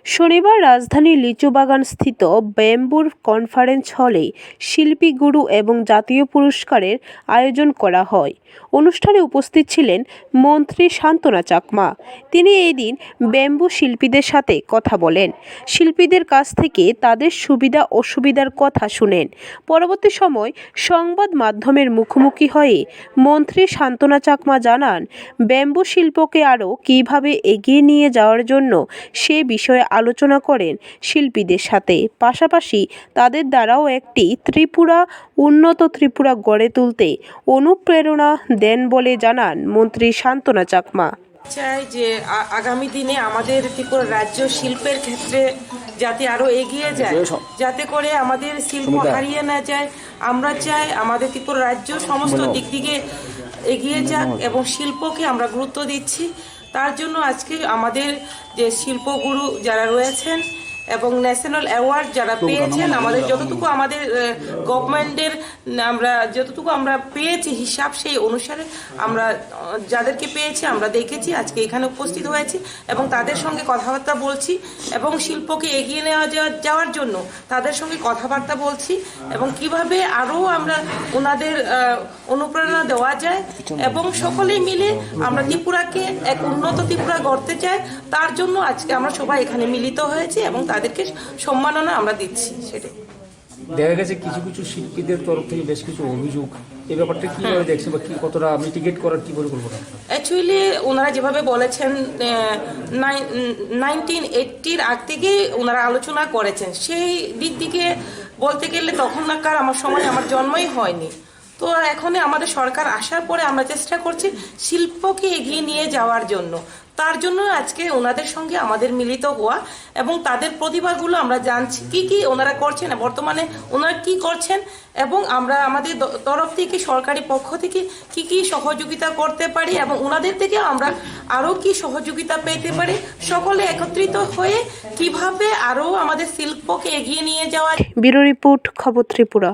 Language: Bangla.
শনিবার রাজধানীর লিচুবাগানস্থিত ব্যাম্বুর কনফারেন্স হলে শিল্পী গুরু এবং জাতীয় পুরস্কারের আয়োজন করা হয়। অনুষ্ঠানে উপস্থিত ছিলেন মন্ত্রী শান্তনা চাকমা। তিনি এই দিন ব্যাম্বু শিল্পীদের সাথে কথা বলেন, শিল্পীদের কাছ থেকে তাদের সুবিধা অসুবিধার কথা শুনেন। পরবর্তী সময় সংবাদ মাধ্যমের মুখোমুখি হয়ে মন্ত্রী শান্তনা চাকমা জানান, ব্যাম্বু শিল্পকে আরও কীভাবে এগিয়ে নিয়ে যাওয়ার জন্য সে বিষয়ে আলোচনা করেন শিল্পীদের সাথে। পাশাপাশি তাদের দ্বারাও একটি উন্নত ত্রিপুরা গড়ে তুলতে অনুপ্রেরণা দেন বলে জানান মন্ত্রী শান্তনা চাকমা। চাই যে আগামী দিনে আমাদের ত্রিপুরা রাজ্য শিল্পের ক্ষেত্রে যাতে আরো এগিয়ে যায়, যাতে করে আমাদের শিল্প হারিয়ে না যায়। আমরা চাই আমাদের ত্রিপুরা রাজ্য সমস্ত দিক থেকে এগিয়ে যাক এবং শিল্পকে আমরা গুরুত্ব দিচ্ছি। তার জন্য আজকে আমাদের যে শিল্পগুরু যারা রয়েছেন এবং ন্যাশনাল অ্যাওয়ার্ড যারা পেয়েছেন, আমাদের যতটুকু আমাদের গভর্নমেন্টের যতটুকু আমরা পেয়েছি হিসাব, সেই অনুসারে আমরা যাদেরকে পেয়েছি আমরা দেখেছি, আজকে এখানে উপস্থিত হয়েছি এবং তাদের সঙ্গে কথাবার্তা বলছি এবং শিল্পকে এগিয়ে নেওয়া যাওয়ার জন্য তাদের সঙ্গে কথাবার্তা বলছি এবং কিভাবে আরও আমরা ওনাদের অনুপ্রেরণা দেওয়া যায় এবং সকলেই মিলে আমরা ত্রিপুরাকে এক উন্নত ত্রিপুরা গড়তে চাই। তার জন্য আজকে আমরা সবাই এখানে মিলিত হয়েছি এবং তাদেরকে সম্মাননা আমরা দিচ্ছি। সেটাই দেখা গেছে কিছু কিছু শিল্পীদের তরফ থেকে বেশ কিছু অভিযোগ, এই ব্যাপারটা কিভাবে দেখছেন বা কতটা মিটিগেট করার কি পরিকল্পনা? অ্যাকচুয়ালি ওনারা যেভাবে বলেছেন 1980-র আগ থেকে ওনারা আলোচনা করেছেন, সেই দিক থেকে বলতে গেলে তখনকার আমার সময় আমার জন্মই হয়নি। তো এখন আমাদের সরকার আসার পরে আমরা চেষ্টা করছি শিল্পকে এগিয়ে নিয়ে যাওয়ার জন্য। তার জন্য আজকে ওনাদের সঙ্গে আমাদের মিলিত হওয়া এবং তাদের প্রতিভাগুলো আমরা জানছি কি কি ওনারা করছেন, বর্তমানে ওনারা কি করছেন এবং আমরা আমাদের তরফ থেকে সরকারি পক্ষ থেকে কি কি সহযোগিতা করতে পারি এবং ওনাদের থেকে আমরা আরও কি সহযোগিতা পেতে পারি, সকলে একত্রিত হয়ে কিভাবে আরও আমাদের শিল্পকে এগিয়ে নিয়ে যাওয়া। ব্যুরো রিপোর্ট, খবর ত্রিপুরা।